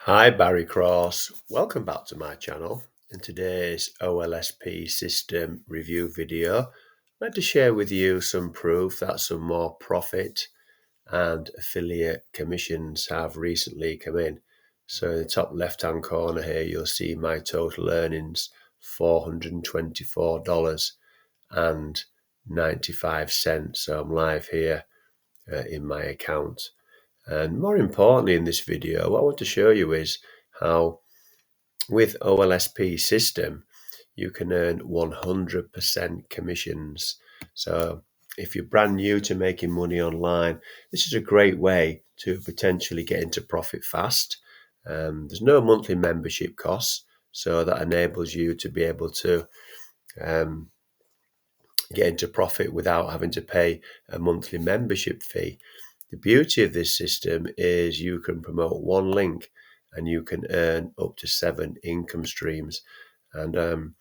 Hi, Barry Cross. Welcome back to my channel. In today's OLSP System review video, I'd like to share with you some proof that some more profit and affiliate commissions have recently come in. So in the top left-hand corner here, you'll see my total earnings, $424.95. So I'm live here in my account. And more importantly in this video, what I want to show you is how with OLSP System, you can earn 100% commissions. So if you're brand new to making money online, this is a great way to potentially get into profit fast. There's no monthly membership costs, so that enables you to be able to get into profit without having to pay a monthly membership fee. The beauty of this system is you can promote one link and you can earn up to 7 income streams. And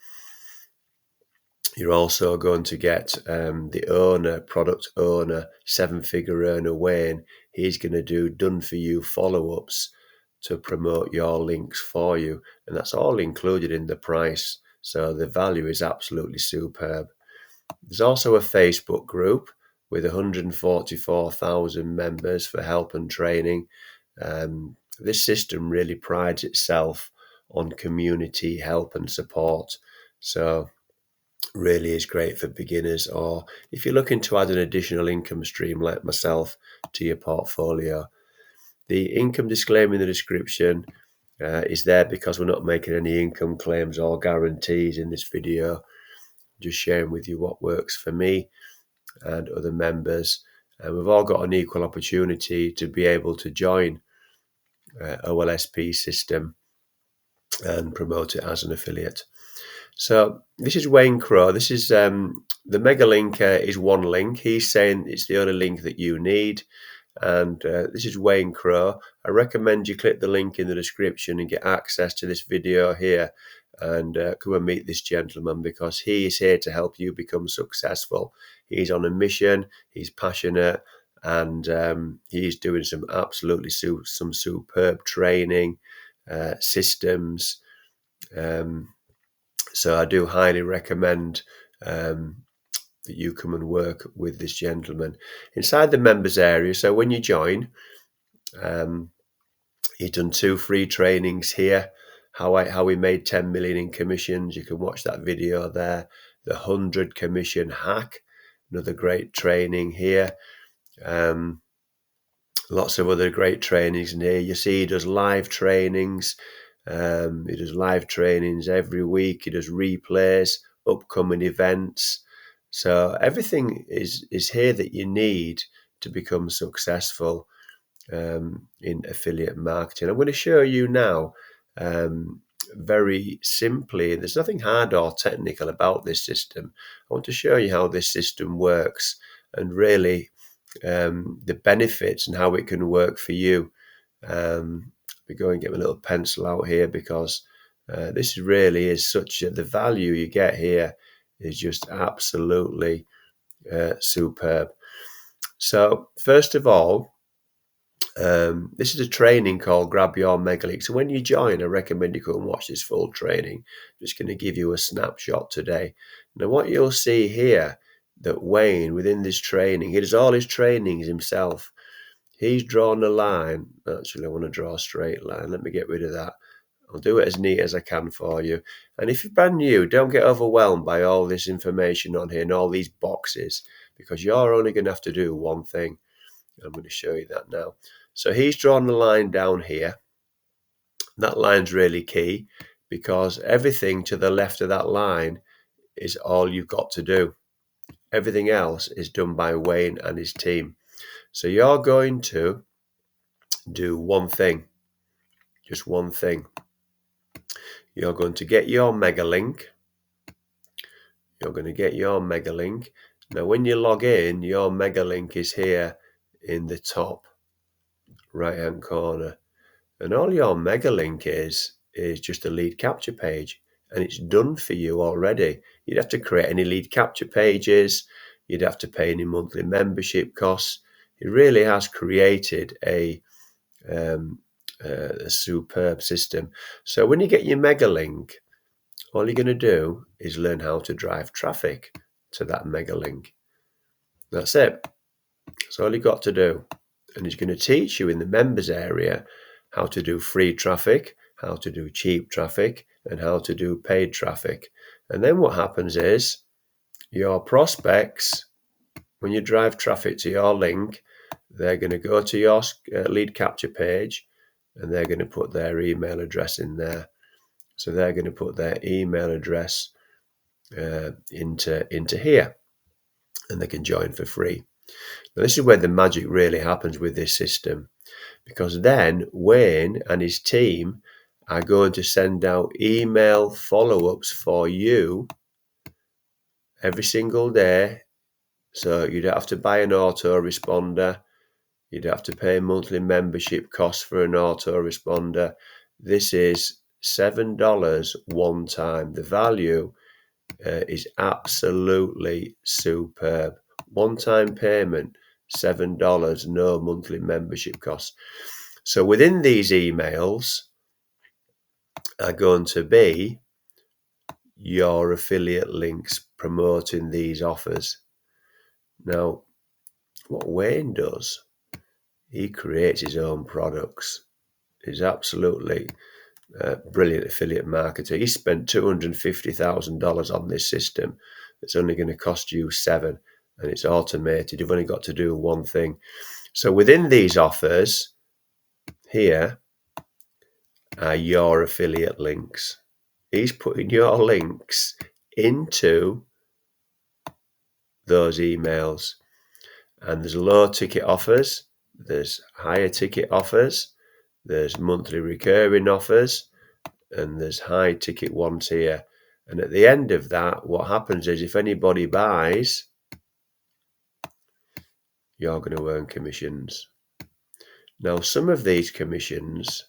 you're also going to get the product owner, 7-figure earner Wayne. He's going to do done-for-you follow-ups to promote your links for you. And that's all included in the price. So the value is absolutely superb. There's also a Facebook group with 144,000 members for help and training. This system really prides itself on community help and support. So really is great for beginners, or if you're looking to add an additional income stream like myself to your portfolio. The income disclaimer in the description is there because we're not making any income claims or guarantees in this video. Just sharing with you what works for me and other members. And we've all got an equal opportunity to be able to join OLSP System and promote it as an affiliate. So this is Wayne Crowe. This is the mega link is one link. He's saying it's the only link that you need. And this is Wayne Crowe. I recommend you click the link in the description and get access to this video here and come and meet this gentleman, because he is here to help you become successful. He's on a mission, he's passionate, and he's doing some absolutely some superb training systems. So I do highly recommend that you come and work with this gentleman inside the members area. So when you join, he's done 2 free trainings here. How we made 10 million in commissions. You can watch that video there. The 100 commission hack, another great training here. Lots of other great trainings in here. You see he does live trainings. He does live trainings every week. He does replays, upcoming events. So everything is here that you need to become successful in affiliate marketing. I'm going to show you now very simply. There's nothing hard or technical about this system. I want to show you how this system works and really the benefits and how it can work for you. We go and get my little pencil out here, because this really is the value you get here is just absolutely superb. So first of all, this is a training called Grab Your Mega Link. So when you join, I recommend you go and watch this full training. I'm just going to give you a snapshot today. Now what you'll see here, that Wayne, within this training, he does all his trainings himself. He's drawn a line. Actually, I want to draw a straight line. Let me get rid of that. I'll do it as neat as I can for you. And if you're brand new, don't get overwhelmed by all this information on here and all these boxes, because you're only going to have to do one thing. I'm going to show you that now. So he's drawn the line down here. That line's really key, because everything to the left of that line is all you've got to do. Everything else is done by Wayne and his team. So you're going to do one thing, just one thing. You're going to get your mega link. You're going to get your mega link. Now, when you log in, your mega link is here in the top right-hand corner. And all your mega link is just a lead capture page, and it's done for you already. You'd have to create any lead capture pages. You'd have to pay any monthly membership costs. It really has created a a superb system. So when you get your mega link, all you're going to do is learn how to drive traffic to that mega link. That's it. That's all you got to do. And he's going to teach you in the members area how to do free traffic, how to do cheap traffic, and how to do paid traffic. And then what happens is your prospects, when you drive traffic to your link, they're going to go to your lead capture page and they're going to put their email address in there. So they're going to put their email address into here, and they can join for free. Now, this is where the magic really happens with this system, because then Wayne and his team are going to send out email follow-ups for you every single day. So you don't have to buy an autoresponder. You don't have to pay monthly membership costs for an autoresponder. This is $7 one time. The value is absolutely superb. One-time payment, $7, no monthly membership costs. So within these emails are going to be your affiliate links promoting these offers. Now, what Wayne does, he creates his own products. He's absolutely brilliant affiliate marketer. He spent $250,000 on this system. It's only going to cost you $7, and it's automated. You've only got to do one thing. So within these offers here are your affiliate links. He's putting your links into those emails. And there's low ticket offers, there's higher ticket offers, there's monthly recurring offers, and there's high ticket ones here. And at the end of that, what happens is if anybody buys, you're going to earn commissions. Now, some of these commissions,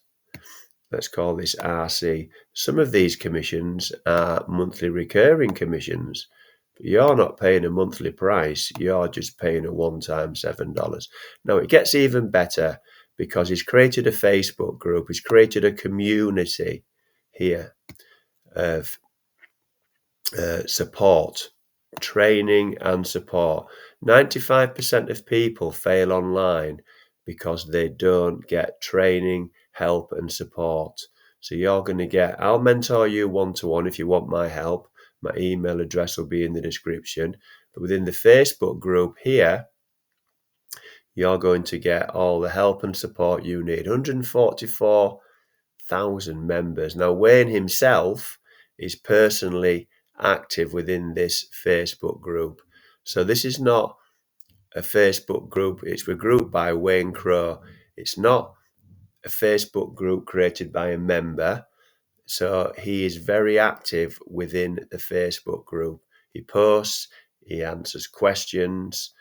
let's call this RC, some of these commissions are monthly recurring commissions. But you're not paying a monthly price, you're just paying a one-time $7. Now, it gets even better because he's created a Facebook group, he's created a community here of support, training and support. 95% of people fail online because they don't get training, help and support. So you're going to get, I'll mentor you one-to-one if you want my help. My email address will be in the description. But within the Facebook group here, you're going to get all the help and support you need. 144,000 members. Now, Wayne himself is personally active within this Facebook group. So this is not a Facebook group. It's a group by Wayne Crowe. It's not a Facebook group created by a member. So he is very active within the Facebook group. He posts, he answers questions.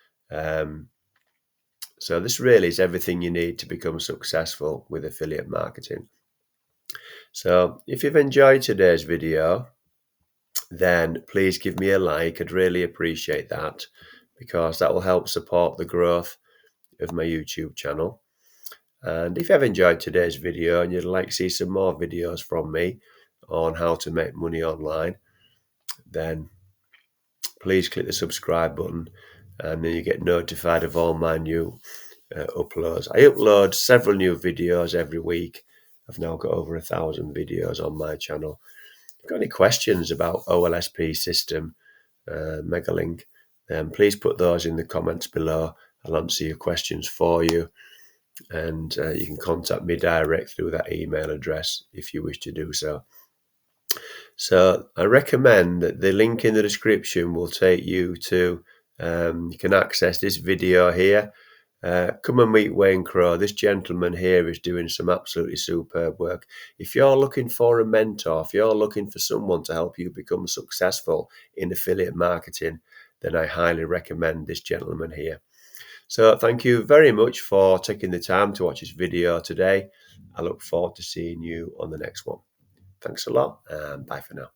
So this really is everything you need to become successful with affiliate marketing. So if you've enjoyed today's video, then please give me a like. I'd really appreciate that because that will help support the growth of my YouTube channel. And if you have enjoyed today's video and you'd like to see some more videos from me on how to make money online, then please click the subscribe button and then you get notified of all my new uploads. I upload several new videos every week. I've now got over 1,000 videos on my channel. If you've got any questions about OLSP System, Megalink, then please put those in the comments below. I'll answer your questions for you. And you can contact me direct through that email address if you wish to do so. So I recommend that the link in the description will take you to, you can access this video here. Come and meet Wayne Crowe. This gentleman here is doing some absolutely superb work. If you're looking for a mentor, if you're looking for someone to help you become successful in affiliate marketing, then I highly recommend this gentleman here. So thank you very much for taking the time to watch this video today. I look forward to seeing you on the next one. Thanks a lot and bye for now.